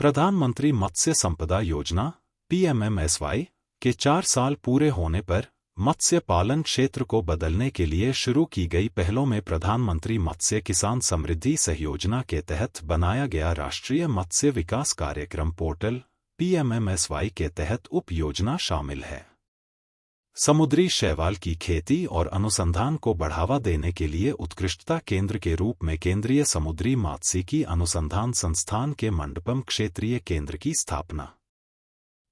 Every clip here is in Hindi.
प्रधानमंत्री मत्स्य संपदा योजना (पीएमएमएसवाई) के 4 साल पूरे होने पर मत्स्य पालन क्षेत्र को बदलने के लिए शुरू की गई पहलों में प्रधानमंत्री मत्स्य किसान समृद्धि सहयोजना के तहत बनाया गया राष्ट्रीय मत्स्य विकास कार्यक्रम पोर्टल (पीएमएमएसवाई) के तहत उप योजना शामिल है। समुद्री शैवाल की खेती और अनुसंधान को बढ़ावा देने के लिए उत्कृष्टता केंद्र के रूप में केंद्रीय समुद्री मात्स्यिकी अनुसंधान संस्थान के मंडपम क्षेत्रीय केंद्र की स्थापना।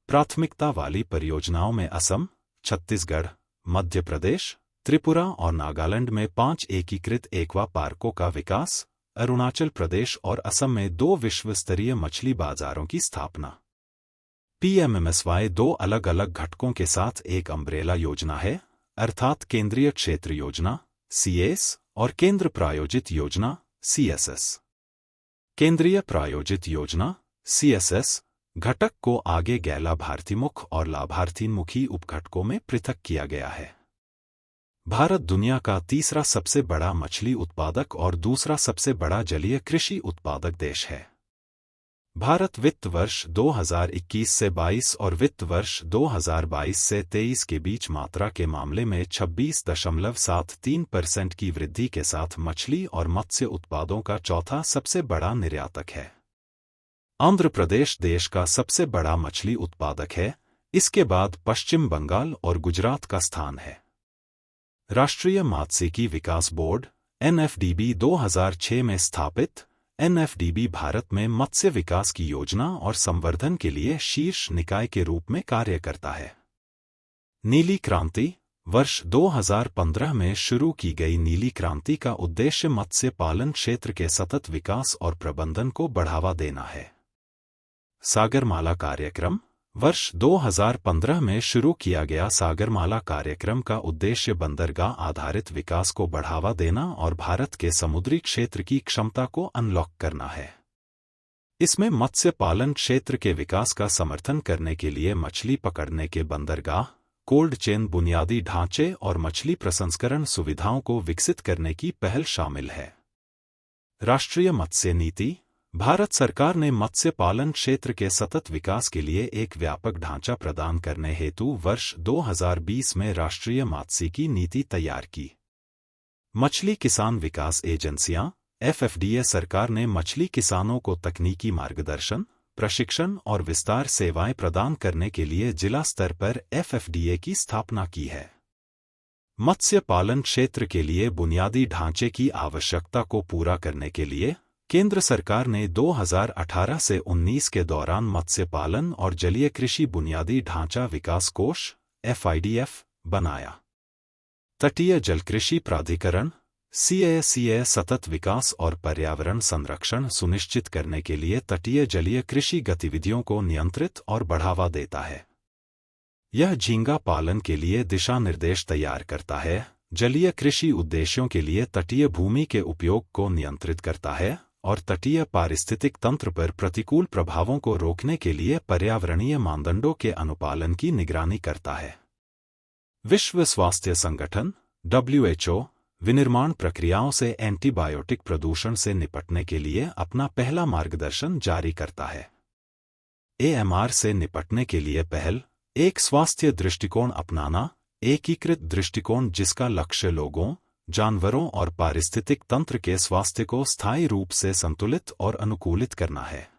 प्राथमिकता वाली परियोजनाओं में असम, छत्तीसगढ़, मध्य प्रदेश, त्रिपुरा और नागालैंड में 5 एकीकृत एक्वा पार्कों का विकास, अरुणाचल प्रदेश और असम में 2 विश्व स्तरीय मछली बाजारों की स्थापना। पीएमएमएसवाई 2 अलग अलग घटकों के साथ एक अम्ब्रेला योजना है, अर्थात केंद्रीय क्षेत्र योजना (सीएस) और केंद्र प्रायोजित योजना (सीएसएस). केंद्रीय प्रायोजित योजना (सीएसएस) घटक को आगे गैर लाभार्थीमुख और लाभार्थीमुखी उपघटकों में पृथक किया गया है। भारत दुनिया का तीसरा सबसे बड़ा मछली उत्पादक और दूसरा सबसे बड़ा जलीय कृषि उत्पादक देश है। भारत वित्त वर्ष 2021 से 22 और वित्त वर्ष 2022 से 23 के बीच मात्रा के मामले में 26.73% की वृद्धि के साथ मछली और मत्स्य उत्पादों का चौथा सबसे बड़ा निर्यातक है। आंध्र प्रदेश देश का सबसे बड़ा मछली उत्पादक है, इसके बाद पश्चिम बंगाल और गुजरात का स्थान है। राष्ट्रीय मात्स्यिकी विकास बोर्ड (एनएफडीबी) 2006 में स्थापित, एनएफडीबी भारत में मत्स्य विकास की योजना और संवर्धन के लिए शीर्ष निकाय के रूप में कार्य करता है। नीली क्रांति वर्ष 2015 में शुरू की गई नीली क्रांति का उद्देश्य मत्स्य पालन क्षेत्र के सतत विकास और प्रबंधन को बढ़ावा देना है। सागरमाला कार्यक्रम वर्ष 2015 में शुरू किया गया सागरमाला कार्यक्रम का उद्देश्य बंदरगाह आधारित विकास को बढ़ावा देना और भारत के समुद्री क्षेत्र की क्षमता को अनलॉक करना है। इसमें मत्स्य पालन क्षेत्र के विकास का समर्थन करने के लिए मछली पकड़ने के बंदरगाह, कोल्ड चेन बुनियादी ढांचे और मछली प्रसंस्करण सुविधाओं को विकसित करने की पहल शामिल है। राष्ट्रीय मत्स्य नीति भारत सरकार ने मत्स्य पालन क्षेत्र के सतत विकास के लिए एक व्यापक ढांचा प्रदान करने हेतु वर्ष 2020 में राष्ट्रीय मात्स्यिकी नीति तैयार की। मछली किसान विकास एजेंसियां (एफएफडीए) सरकार ने मछली किसानों को तकनीकी मार्गदर्शन, प्रशिक्षण और विस्तार सेवाएं प्रदान करने के लिए जिला स्तर पर एफएफडीए की स्थापना की है। मत्स्य पालन क्षेत्र के लिए बुनियादी ढांचे की आवश्यकता को पूरा करने के लिए केंद्र सरकार ने 2018 से 19 के दौरान मत्स्य पालन और जलीय कृषि बुनियादी ढांचा विकास कोष (एफआईडीएफ) बनाया। तटीय जल कृषि प्राधिकरण (सीएसीए) सतत विकास और पर्यावरण संरक्षण सुनिश्चित करने के लिए तटीय जलीय कृषि गतिविधियों को नियंत्रित और बढ़ावा देता है। यह झींगा पालन के लिए दिशा निर्देश तैयार करता है, जलीय कृषि उद्देश्यों के लिए तटीय भूमि के उपयोग को नियंत्रित करता है और तटीय पारिस्थितिक तंत्र पर प्रतिकूल प्रभावों को रोकने के लिए पर्यावरणीय मानदंडों के अनुपालन की निगरानी करता है। विश्व स्वास्थ्य संगठन (WHO) विनिर्माण प्रक्रियाओं से एंटीबायोटिक प्रदूषण से निपटने के लिए अपना पहला मार्गदर्शन जारी करता है। एएमआर से निपटने के लिए पहल, एक स्वास्थ्य दृष्टिकोण अपनाना, एकीकृत दृष्टिकोण जिसका लक्ष्य लोगों, जानवरों और पारिस्थितिक तंत्र के स्वास्थ्य को स्थायी रूप से संतुलित और अनुकूलित करना है।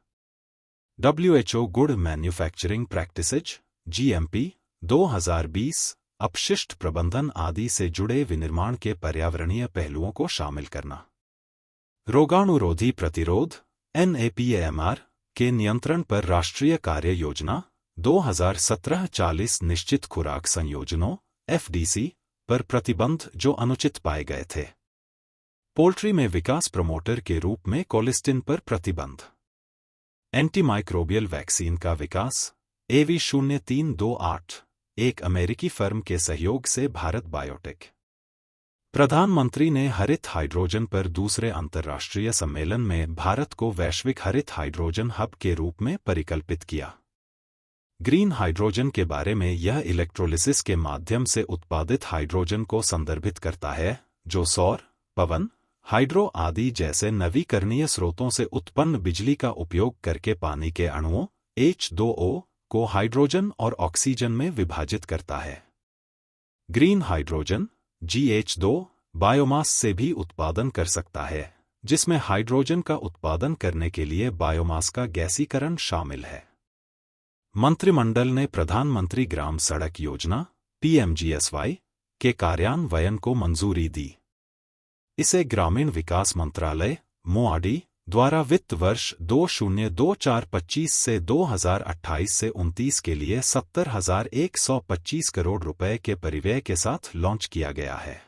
WHO good manufacturing practices (GMP) 2020 अपशिष्ट प्रबंधन आदि से जुड़े विनिर्माण के पर्यावरणीय पहलुओं को शामिल करना। रोगाणुरोधी प्रतिरोध (NAPAMR) के नियंत्रण पर राष्ट्रीय कार्य योजना 2017-40 निश्चित खुराक संयोजनों (FDC) पर प्रतिबंध जो अनुचित पाए गए थे। पोल्ट्री में विकास प्रमोटर के रूप में कोलिस्टिन पर प्रतिबंध। एंटीमाइक्रोबियल वैक्सीन का विकास AV0328 एक अमेरिकी फर्म के सहयोग से भारत बायोटेक। प्रधानमंत्री ने हरित हाइड्रोजन पर दूसरे अंतर्राष्ट्रीय सम्मेलन में भारत को वैश्विक हरित हाइड्रोजन हब के रूप में परिकल्पित किया। ग्रीन हाइड्रोजन के बारे में यह इलेक्ट्रोलिसिस के माध्यम से उत्पादित हाइड्रोजन को संदर्भित करता है, जो सौर, पवन, हाइड्रो आदि जैसे नवीकरणीय स्रोतों से उत्पन्न बिजली का उपयोग करके पानी के अणुओं H2O को हाइड्रोजन और ऑक्सीजन में विभाजित करता है। ग्रीन हाइड्रोजन GH2 बायोमास से भी उत्पादन कर सकता है, जिसमें हाइड्रोजन का उत्पादन करने के लिए बायोमास का गैसीकरण शामिल है। मंत्रिमंडल ने प्रधानमंत्री ग्राम सड़क योजना PMGSY के कार्यान्वयन को मंजूरी दी। इसे ग्रामीण विकास मंत्रालय MoAD द्वारा वित्त वर्ष 2024-25 से 2028 से 29 के लिए 70,125 करोड़ रुपए के परिव्यय के साथ लॉन्च किया गया है।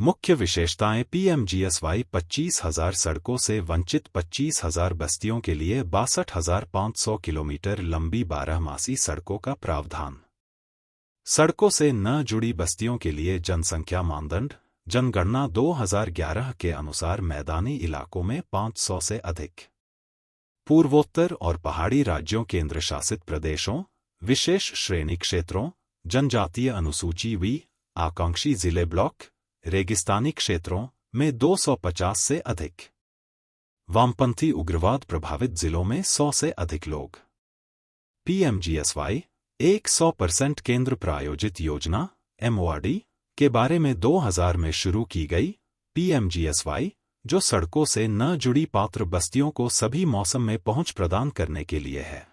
मुख्य विशेषताएं PMGSY 25,000 सड़कों से वंचित 25,000 बस्तियों के लिए 62,500 किलोमीटर लंबी 12 सड़कों का प्रावधान। सड़कों से न जुड़ी बस्तियों के लिए जनसंख्या मानदंड जनगणना 2011 के अनुसार मैदानी इलाकों में 500 से अधिक। पूर्वोत्तर और पहाड़ी राज्यों केंद्र शासित प्रदेशों, विशेष श्रेणी क्षेत्रों, जनजातीय अनुसूची V, आकांक्षी जिले ब्लॉक, रेगिस्तानी क्षेत्रों में 250 से अधिक। वामपंथी उग्रवाद प्रभावित जिलों में 100 से अधिक लोग। PMGSY 100% केंद्र प्रायोजित योजना MoAD के बारे में 2000 में शुरू की गई PMGSY, जो सड़कों से न जुड़ी पात्र बस्तियों को सभी मौसम में पहुंच प्रदान करने के लिए है।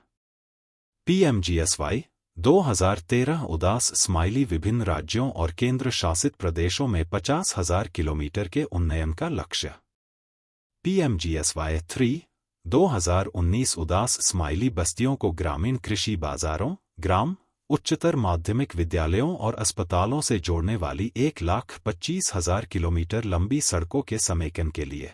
PMGSY 2013 उदास स्माइली विभिन्न राज्यों और केंद्र शासित प्रदेशों में 50,000 किलोमीटर के उन्नयन का लक्ष्य। PMGSY 3 2019 उदास स्माइली बस्तियों को ग्रामीण कृषि बाजारों, ग्राम, उच्चतर माध्यमिक विद्यालयों और अस्पतालों से जोड़ने वाली 1,25,000 किलोमीटर लंबी सड़कों के समेकन के लिए।